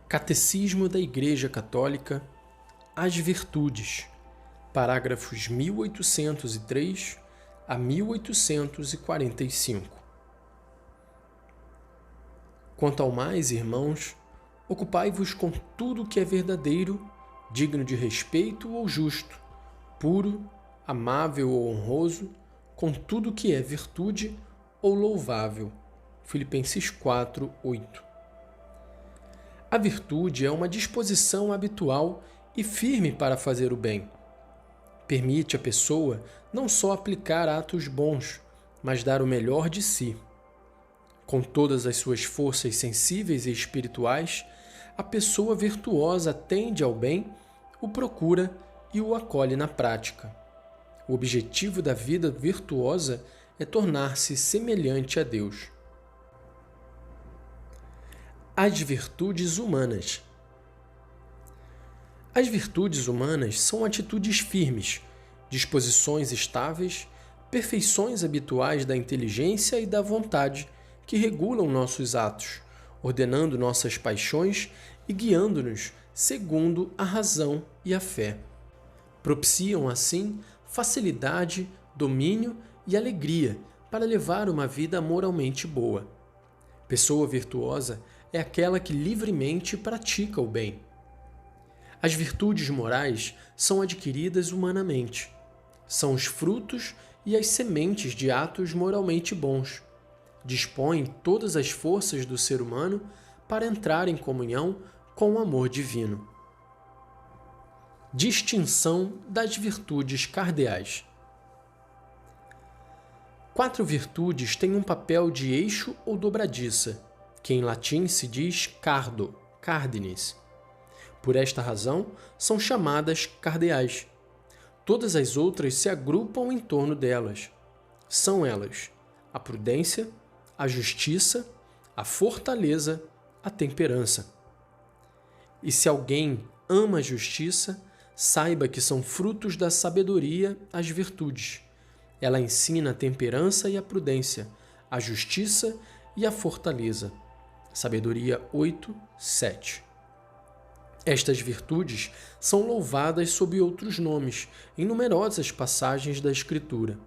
Catecismo da Igreja Católica, As Virtudes, parágrafos 1803 a 1845. Quanto ao mais, irmãos, ocupai-vos com tudo o que é verdadeiro, digno de respeito ou justo, puro, amável ou honroso, com tudo o que é virtude ou louvável. Filipenses 4, 8. A virtude é uma disposição habitual e firme para fazer o bem. Permite à pessoa não só aplicar atos bons, mas dar o melhor de si. Com todas as suas forças sensíveis e espirituais, a pessoa virtuosa tende ao bem, o procura e o acolhe na prática. O objetivo da vida virtuosa é tornar-se semelhante a Deus. As virtudes humanas. As virtudes humanas são atitudes firmes, disposições estáveis, perfeições habituais da inteligência e da vontade que regulam nossos atos, ordenando nossas paixões e guiando-nos segundo a razão e a fé. Propiciam, assim, facilidade, domínio e alegria para levar uma vida moralmente boa. Pessoa virtuosa é aquela que livremente pratica o bem. As virtudes morais são adquiridas humanamente. São os frutos e as sementes de atos moralmente bons. Dispõem todas as forças do ser humano para entrar em comunhão com o amor divino. Distinção das virtudes cardeais. 4 virtudes têm um papel de eixo ou dobradiça, que em latim se diz cardo, cardinis. Por esta razão, são chamadas cardeais. Todas as outras se agrupam em torno delas. São elas a prudência, a justiça, a fortaleza, a temperança. E se alguém ama a justiça, saiba que são frutos da sabedoria as virtudes. Ela ensina a temperança e a prudência, a justiça e a fortaleza. Sabedoria 8, 7. Estas virtudes são louvadas sob outros nomes em numerosas passagens da Escritura.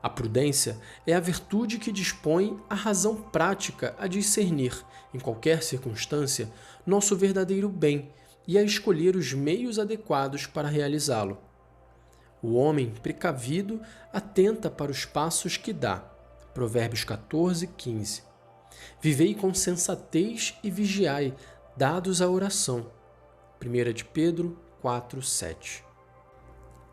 A prudência é a virtude que dispõe a razão prática a discernir, em qualquer circunstância, nosso verdadeiro bem e a escolher os meios adequados para realizá-lo. O homem precavido atenta para os passos que dá. Provérbios 14, 15. Vivei com sensatez e vigiai, dados à oração. 1 de Pedro 4, 7.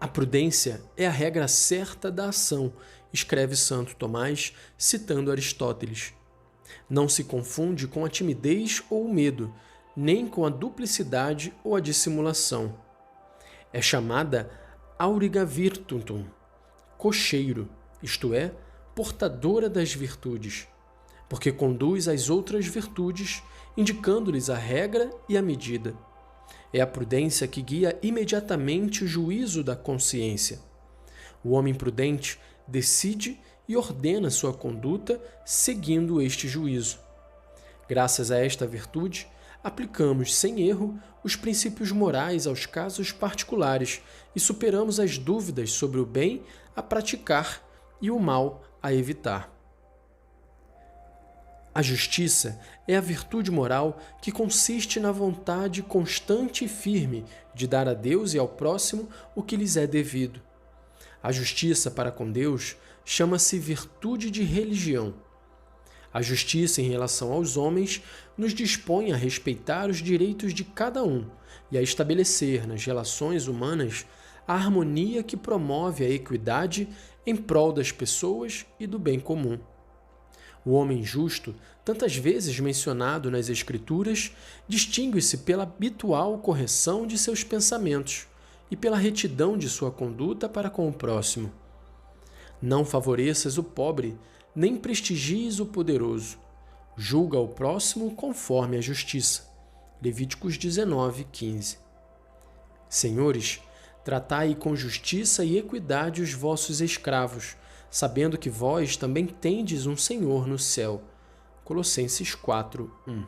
A prudência é a regra certa da ação, escreve Santo Tomás, citando Aristóteles. Não se confunde com a timidez ou o medo, nem com a duplicidade ou a dissimulação. É chamada auriga virtutum, cocheiro, isto é, portadora das virtudes, porque conduz às outras virtudes, indicando-lhes a regra e a medida. É a prudência que guia imediatamente o juízo da consciência. O homem prudente decide e ordena sua conduta seguindo este juízo. Graças a esta virtude, aplicamos sem erro os princípios morais aos casos particulares e superamos as dúvidas sobre o bem a praticar e o mal a evitar. A justiça é a virtude moral que consiste na vontade constante e firme de dar a Deus e ao próximo o que lhes é devido. A justiça para com Deus chama-se virtude de religião. A justiça em relação aos homens nos dispõe a respeitar os direitos de cada um e a estabelecer nas relações humanas a harmonia que promove a equidade em prol das pessoas e do bem comum. O homem justo, tantas vezes mencionado nas Escrituras, distingue-se pela habitual correção de seus pensamentos e pela retidão de sua conduta para com o próximo. Não favoreças o pobre, nem prestigies o poderoso. Julga o próximo conforme a justiça. Levíticos 19, 15. Senhores, tratai com justiça e equidade os vossos escravos, sabendo que vós também tendes um Senhor no céu. Colossenses 4, 1.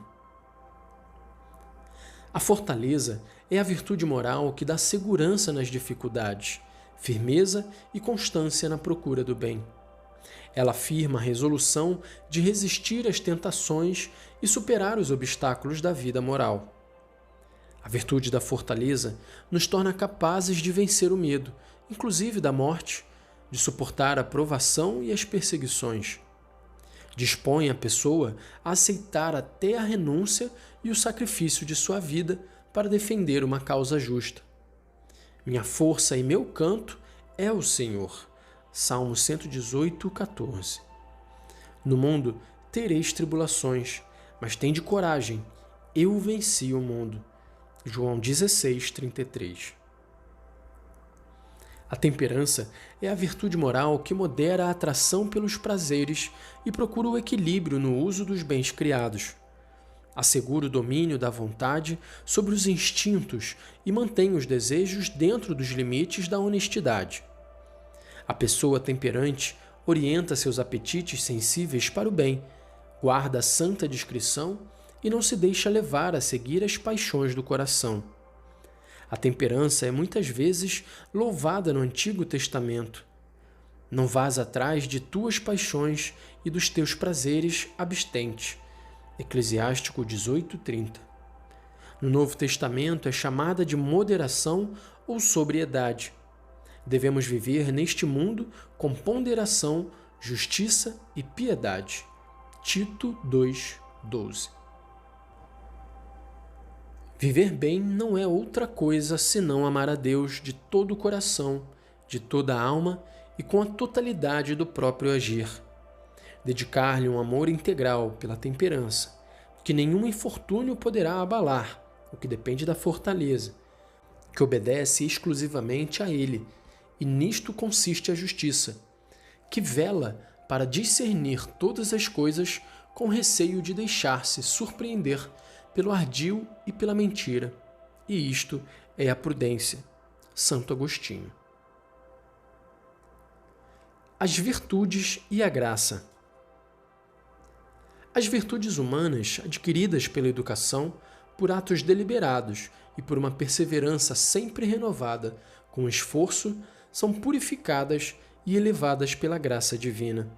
A fortaleza é a virtude moral que dá segurança nas dificuldades, firmeza e constância na procura do bem. Ela afirma a resolução de resistir às tentações e superar os obstáculos da vida moral. A virtude da fortaleza nos torna capazes de vencer o medo, inclusive da morte, de suportar a provação e as perseguições. Dispõe a pessoa a aceitar até a renúncia e o sacrifício de sua vida para defender uma causa justa. Minha força e meu canto é o Senhor. Salmo 118, 14. No mundo tereis tribulações, mas tende coragem, eu venci o mundo. João 16, 33. A temperança é a virtude moral que modera a atração pelos prazeres e procura o equilíbrio no uso dos bens criados. Assegura o domínio da vontade sobre os instintos e mantém os desejos dentro dos limites da honestidade. A pessoa temperante orienta seus apetites sensíveis para o bem, guarda a santa discrição e não se deixa levar a seguir as paixões do coração. A temperança é muitas vezes louvada no Antigo Testamento. Não vás atrás de tuas paixões e dos teus prazeres abstente. Eclesiástico 18:30. No Novo Testamento é chamada de moderação ou sobriedade. Devemos viver neste mundo com ponderação, justiça e piedade. Tito 2:12. Viver bem não é outra coisa senão amar a Deus de todo o coração, de toda a alma e com a totalidade do próprio agir. Dedicar-lhe um amor integral pela temperança, que nenhum infortúnio poderá abalar, o que depende da fortaleza, que obedece exclusivamente a Ele, e nisto consiste a justiça, que vela para discernir todas as coisas com receio de deixar-se surpreender pelo ardil e pela mentira, e isto é a prudência. Santo Agostinho. As virtudes e a graça. As virtudes humanas, adquiridas pela educação, por atos deliberados e por uma perseverança sempre renovada, com esforço, são purificadas e elevadas pela graça divina.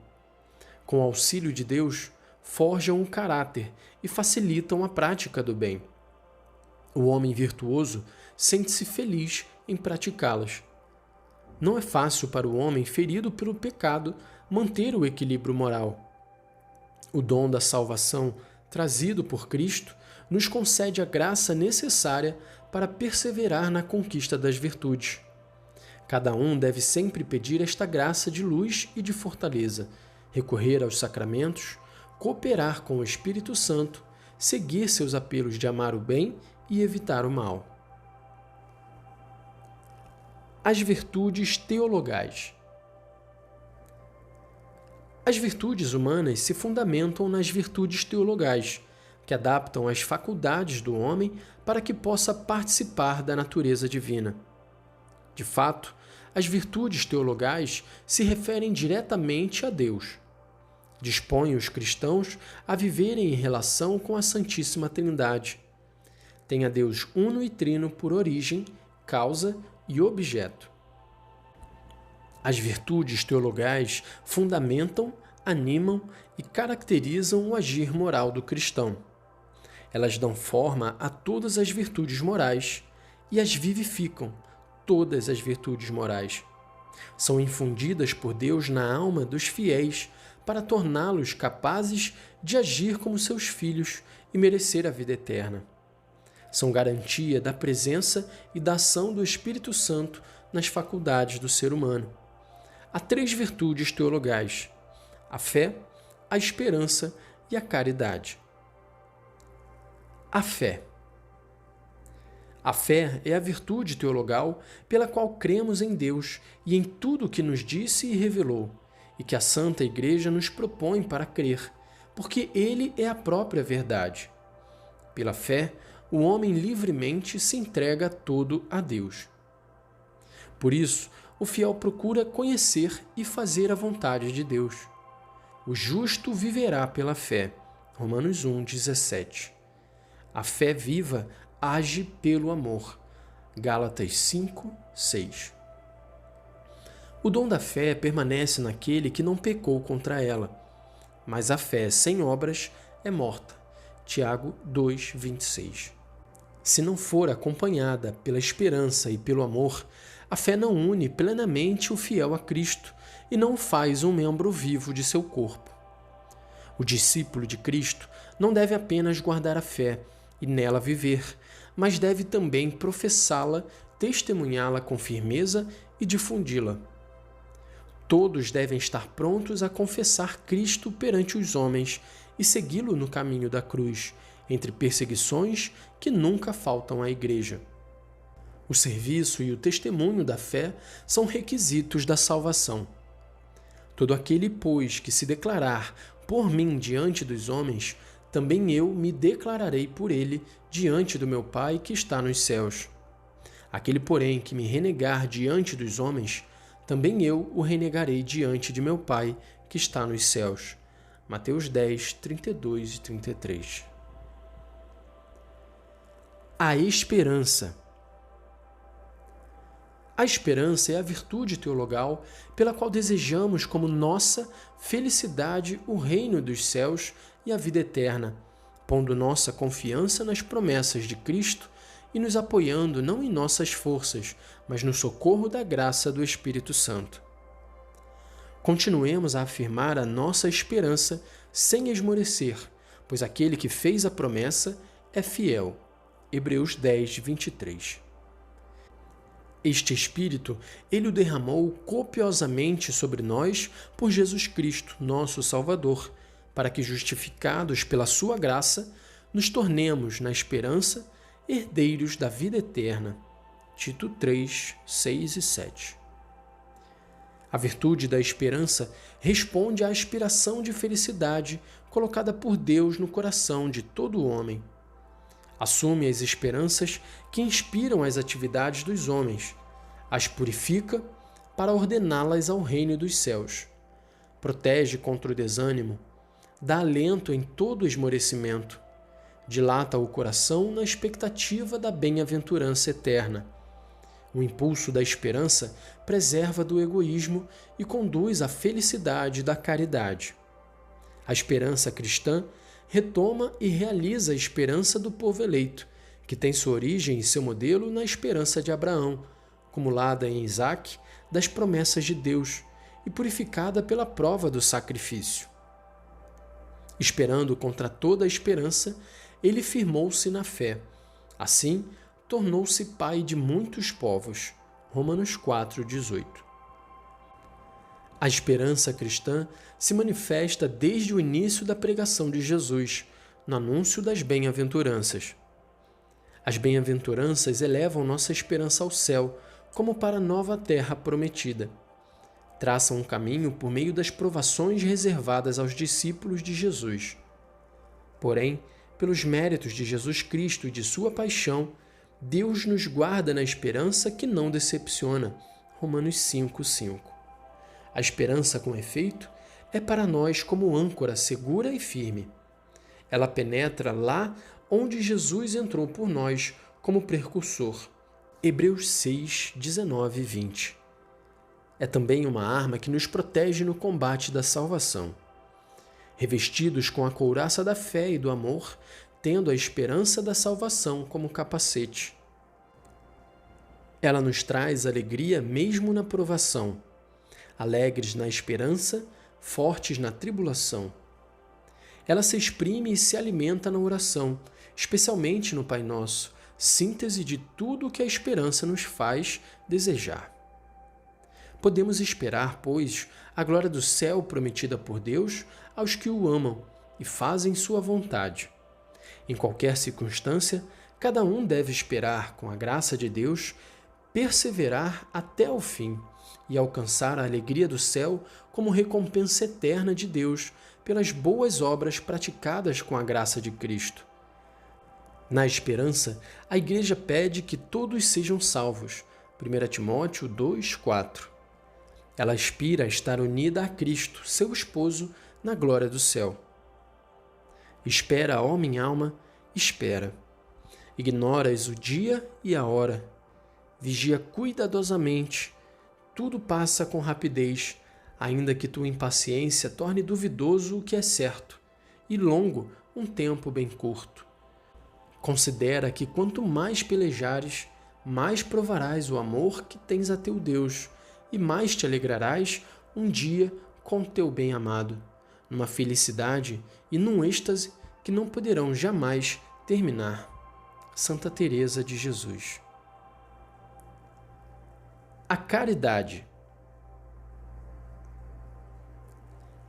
Com o auxílio de Deus, forjam o caráter e facilitam a prática do bem. O homem virtuoso sente-se feliz em praticá-las. Não é fácil para o homem ferido pelo pecado manter o equilíbrio moral. O dom da salvação, trazido por Cristo, nos concede a graça necessária para perseverar na conquista das virtudes. Cada um deve sempre pedir esta graça de luz e de fortaleza, recorrer aos sacramentos, cooperar com o Espírito Santo, seguir seus apelos de amar o bem e evitar o mal. As virtudes teologais. As virtudes humanas se fundamentam nas virtudes teologais, que adaptam as faculdades do homem para que possa participar da natureza divina. De fato, as virtudes teologais se referem diretamente a Deus. Dispõem os cristãos a viverem em relação com a Santíssima Trindade. Tem a Deus uno e trino por origem, causa e objeto. As virtudes teologais fundamentam, animam e caracterizam o agir moral do cristão. Elas dão forma a todas as virtudes morais e as vivificam, todas as virtudes morais. São infundidas por Deus na alma dos fiéis para torná-los capazes de agir como seus filhos e merecer a vida eterna. São garantia da presença e da ação do Espírito Santo nas faculdades do ser humano. Há 3 virtudes teologais: a fé, a esperança e a caridade. A fé. A fé é a virtude teologal pela qual cremos em Deus e em tudo o que nos disse e revelou, e que a Santa Igreja nos propõe para crer, porque Ele é a própria verdade. Pela fé, o homem livremente se entrega todo a Deus. Por isso, o fiel procura conhecer e fazer a vontade de Deus. O justo viverá pela fé. Romanos 1:17. A fé viva age pelo amor. Gálatas 5, 6. O dom da fé permanece naquele que não pecou contra ela, mas a fé sem obras é morta. Tiago 2, 26. Se não for acompanhada pela esperança e pelo amor, a fé não une plenamente o fiel a Cristo e não o faz um membro vivo de seu corpo. O discípulo de Cristo não deve apenas guardar a fé e nela viver, mas deve também professá-la, testemunhá-la com firmeza e difundi-la. Todos devem estar prontos a confessar Cristo perante os homens e segui-lo no caminho da cruz, entre perseguições que nunca faltam à Igreja. O serviço e o testemunho da fé são requisitos da salvação. Todo aquele, pois, que se declarar por mim diante dos homens, também eu me declararei por ele diante do meu Pai que está nos céus. Aquele, porém, que me renegar diante dos homens, também eu o renegarei diante de meu Pai que está nos céus. Mateus 10, 32 e 33. A esperança. A esperança é a virtude teologal pela qual desejamos como nossa felicidade o reino dos céus e a vida eterna, pondo nossa confiança nas promessas de Cristo e nos apoiando não em nossas forças, mas no socorro da graça do Espírito Santo. Continuemos a afirmar a nossa esperança sem esmorecer, pois aquele que fez a promessa é fiel. Hebreus 10, 23. Este Espírito, ele o derramou copiosamente sobre nós por Jesus Cristo, nosso Salvador, para que, justificados pela sua graça, nos tornemos, na esperança, herdeiros da vida eterna. Tito 3, 6 e 7. A virtude da esperança responde à aspiração de felicidade colocada por Deus no coração de todo homem. Assume as esperanças que inspiram as atividades dos homens, as purifica para ordená-las ao reino dos céus, protege contra o desânimo, dá alento em todo esmorecimento, dilata o coração na expectativa da bem-aventurança eterna. O impulso da esperança preserva do egoísmo e conduz à felicidade da caridade. A esperança cristã retoma e realiza a esperança do povo eleito, que tem sua origem e seu modelo na esperança de Abraão, acumulada em Isaque das promessas de Deus e purificada pela prova do sacrifício. Esperando contra toda a esperança, ele firmou-se na fé. Assim, tornou-se pai de muitos povos. Romanos 4:18. A esperança cristã se manifesta desde o início da pregação de Jesus, no anúncio das bem-aventuranças. As bem-aventuranças elevam nossa esperança ao céu, como para a nova terra prometida. Traçam um caminho por meio das provações reservadas aos discípulos de Jesus. Porém, pelos méritos de Jesus Cristo e de sua paixão, Deus nos guarda na esperança que não decepciona. Romanos 5:5. A esperança, com efeito, é para nós como âncora segura e firme. Ela penetra lá onde Jesus entrou por nós como precursor. Hebreus 6, 19 e 20. É também uma arma que nos protege no combate da salvação. Revestidos com a couraça da fé e do amor, tendo a esperança da salvação como capacete. Ela nos traz alegria mesmo na provação, alegres na esperança, fortes na tribulação. Ela se exprime e se alimenta na oração, especialmente no Pai Nosso, síntese de tudo o que a esperança nos faz desejar. Podemos esperar, pois, a glória do céu prometida por Deus aos que o amam e fazem sua vontade. Em qualquer circunstância, cada um deve esperar, com a graça de Deus, perseverar até o fim e alcançar a alegria do céu como recompensa eterna de Deus pelas boas obras praticadas com a graça de Cristo. Na esperança, a Igreja pede que todos sejam salvos. 1 Timóteo 2:4. Ela aspira a estar unida a Cristo, seu esposo, na glória do céu. Espera, ó minha alma, espera. Ignoras o dia e a hora. Vigia cuidadosamente. Tudo passa com rapidez, ainda que tua impaciência torne duvidoso o que é certo, e longo um tempo bem curto. Considera que quanto mais pelejares, mais provarás o amor que tens a teu Deus, e mais te alegrarás um dia com teu bem-amado, numa felicidade e num êxtase que não poderão jamais terminar. Santa Teresa de Jesus. A caridade.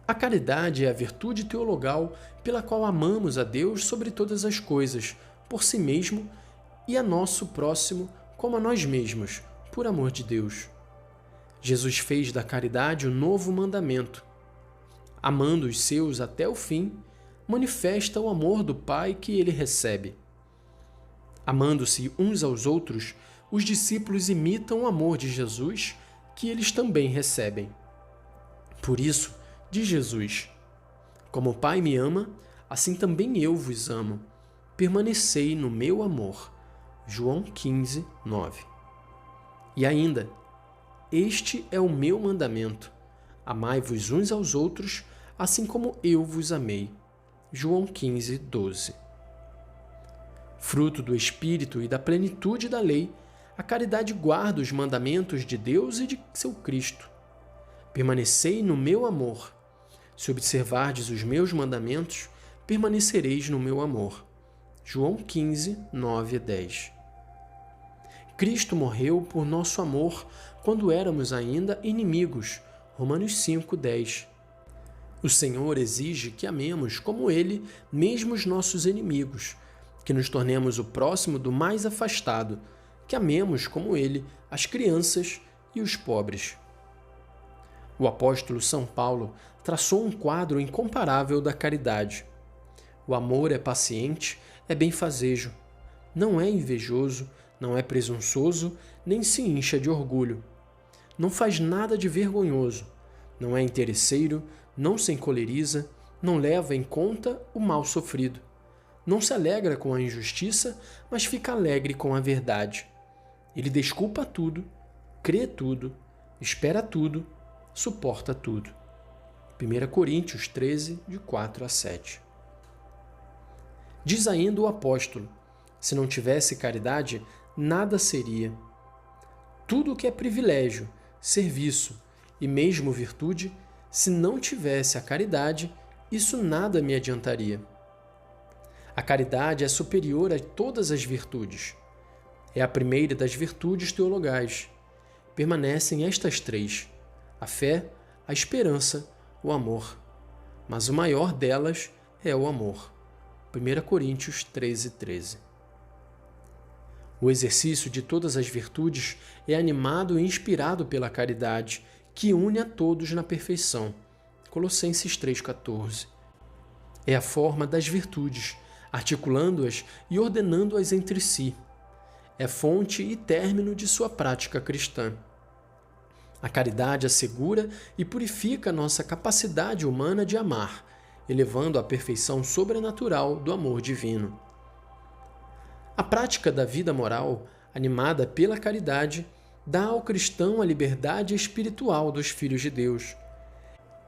A caridade é a virtude teologal pela qual amamos a Deus sobre todas as coisas, por si mesmo, e a nosso próximo como a nós mesmos, por amor de Deus. Jesus fez da caridade o novo mandamento. Amando os seus até o fim, manifesta o amor do Pai que ele recebe. Amando-se uns aos outros, os discípulos imitam o amor de Jesus, que eles também recebem. Por isso, diz Jesus: como o Pai me ama, assim também eu vos amo. Permanecei no meu amor. João 15, 9. E ainda, este é o meu mandamento: amai-vos uns aos outros, assim como eu vos amei. João 15, 12. Fruto do Espírito e da plenitude da lei, a caridade guarda os mandamentos de Deus e de seu Cristo. Permanecei no meu amor. Se observardes os meus mandamentos, permanecereis no meu amor. João 15, 9 e 10. Cristo morreu por nosso amor quando éramos ainda inimigos. Romanos 5, 10. O Senhor exige que amemos como Ele mesmo os nossos inimigos, que nos tornemos o próximo do mais afastado, que amemos como Ele as crianças e os pobres. O apóstolo São Paulo traçou um quadro incomparável da caridade. O amor é paciente, é benfazejo, não é invejoso, não é presunçoso, nem se incha de orgulho. Não faz nada de vergonhoso, não é interesseiro, não se encoleriza, não leva em conta o mal sofrido. Não se alegra com a injustiça, mas fica alegre com a verdade. Ele desculpa tudo, crê tudo, espera tudo, suporta tudo. 1 Coríntios 13, de 4 a 7. Diz ainda o apóstolo: se não tivesse caridade, nada seria. Tudo o que é privilégio, serviço e mesmo virtude, se não tivesse a caridade, isso nada me adiantaria. A caridade é superior a todas as virtudes. É a primeira das virtudes teologais. Permanecem estas três: a fé, a esperança, o amor. Mas o maior delas é o amor. 1 Coríntios 13, 13. O exercício de todas as virtudes é animado e inspirado pela caridade, que une a todos na perfeição. Colossenses 3,14. É a forma das virtudes, articulando-as e ordenando-as entre si. É fonte e término de sua prática cristã. A caridade assegura e purifica nossa capacidade humana de amar, elevando à perfeição sobrenatural do amor divino. A prática da vida moral, animada pela caridade, dá ao cristão a liberdade espiritual dos filhos de Deus.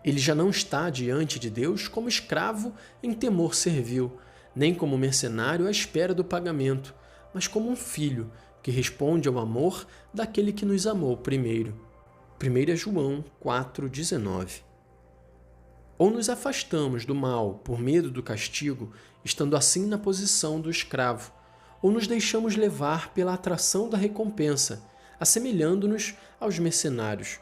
Ele já não está diante de Deus como escravo em temor servil, nem como mercenário à espera do pagamento, mas como um filho que responde ao amor daquele que nos amou primeiro. 1 João 4,19. Ou nos afastamos do mal por medo do castigo, estando assim na posição do escravo, ou nos deixamos levar pela atração da recompensa, assemelhando-nos aos mercenários.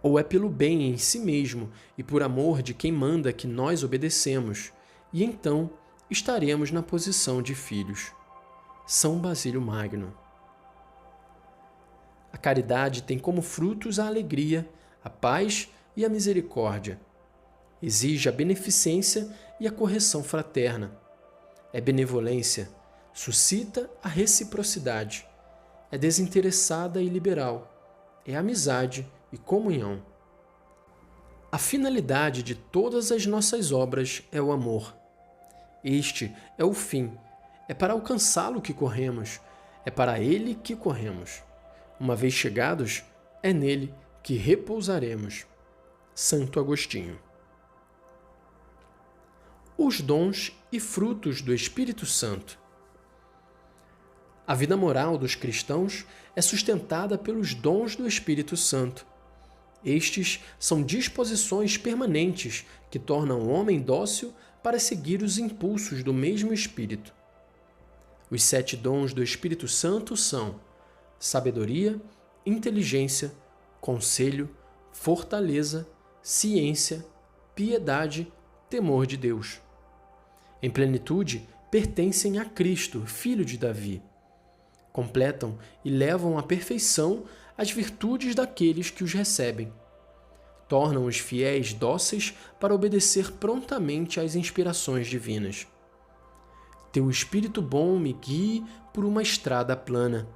Ou é pelo bem em si mesmo e por amor de quem manda que nós obedecemos, e então estaremos na posição de filhos. São Basílio Magno. A caridade tem como frutos a alegria, a paz e a misericórdia. Exige a beneficência e a correção fraterna. É benevolência, suscita a reciprocidade. É desinteressada e liberal. É amizade e comunhão. A finalidade de todas as nossas obras é o amor. Este é o fim, É para alcançá-lo que corremos, é para ele que corremos. Uma vez chegados, é nele que repousaremos. Santo Agostinho. Os dons e frutos do Espírito Santo. A vida moral dos cristãos é sustentada pelos dons do Espírito Santo. Estes são disposições permanentes que tornam o homem dócil para seguir os impulsos do mesmo Espírito. Os 7 dons do Espírito Santo são sabedoria, inteligência, conselho, fortaleza, ciência, piedade, temor de Deus. Em plenitude, pertencem a Cristo, filho de Davi. Completam e levam à perfeição as virtudes daqueles que os recebem. Tornam os fiéis dóceis para obedecer prontamente às inspirações divinas. Teu Espírito bom me guie por uma estrada plana.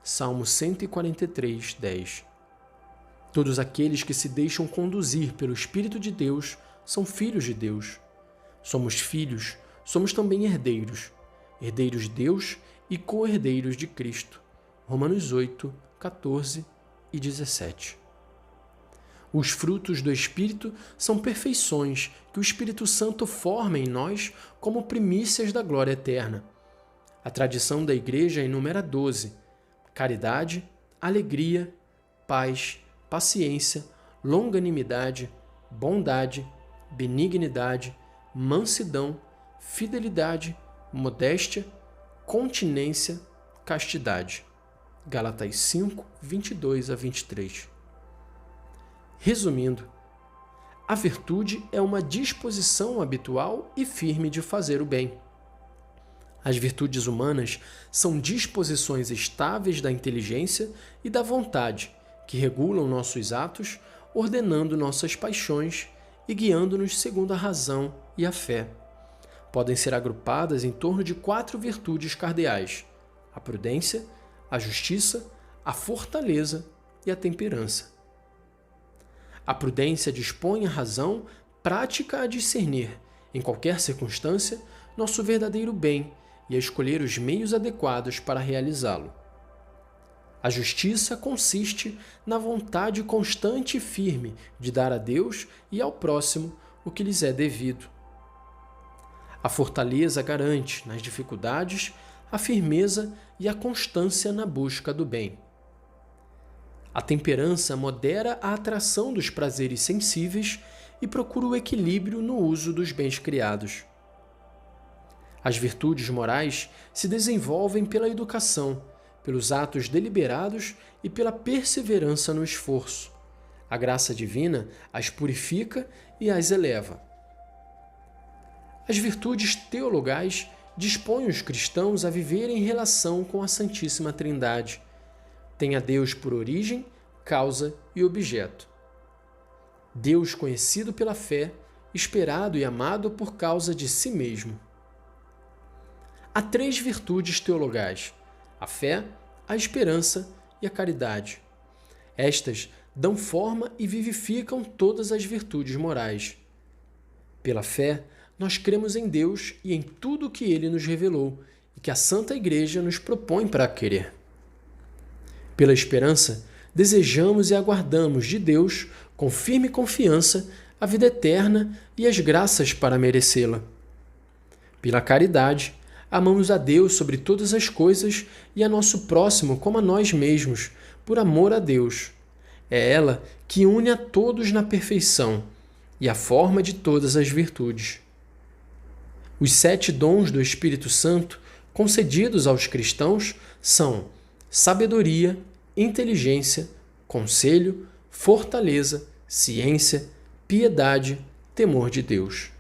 Salmo 143, 10. Todos aqueles que se deixam conduzir pelo Espírito de Deus são filhos de Deus. Somos filhos, somos também herdeiros, herdeiros de Deus e co-herdeiros de Cristo. Romanos 8, 14 e 17. Os frutos do Espírito são perfeições que o Espírito Santo forma em nós como primícias da glória eterna. A tradição da Igreja enumera 12: caridade, alegria, paz, paciência, longanimidade, bondade, benignidade, mansidão, fidelidade, modéstia, continência, castidade. Gálatas 5, 22 a 23. Resumindo, a virtude é uma disposição habitual e firme de fazer o bem. As virtudes humanas são disposições estáveis da inteligência e da vontade que regulam nossos atos, ordenando nossas paixões e guiando-nos segundo a razão e a fé. Podem ser agrupadas em torno de 4 virtudes cardeais: a prudência, a justiça, a fortaleza e a temperança. A prudência dispõe a razão prática a discernir, em qualquer circunstância, nosso verdadeiro bem e a escolher os meios adequados para realizá-lo. A justiça consiste na vontade constante e firme de dar a Deus e ao próximo o que lhes é devido. A fortaleza garante, nas dificuldades, a firmeza e a constância na busca do bem. A temperança modera a atração dos prazeres sensíveis e procura o equilíbrio no uso dos bens criados. As virtudes morais se desenvolvem pela educação, pelos atos deliberados e pela perseverança no esforço. A graça divina as purifica e as eleva. As virtudes teologais dispõem os cristãos a viver em relação com a Santíssima Trindade. Tem a Deus por origem, causa e objeto. Deus conhecido pela fé, esperado e amado por causa de si mesmo. Há 3 virtudes teologais: a fé, a esperança e a caridade. Estas dão forma e vivificam todas as virtudes morais. Pela fé, nós cremos em Deus e em tudo o que Ele nos revelou e que a Santa Igreja nos propõe para querer. Pela esperança, desejamos e aguardamos de Deus, com firme confiança, a vida eterna e as graças para merecê-la. Pela caridade, amamos a Deus sobre todas as coisas e a nosso próximo como a nós mesmos, por amor a Deus. É ela que une a todos na perfeição e a forma de todas as virtudes. Os 7 dons do Espírito Santo concedidos aos cristãos são sabedoria, inteligência, conselho, fortaleza, ciência, piedade, temor de Deus.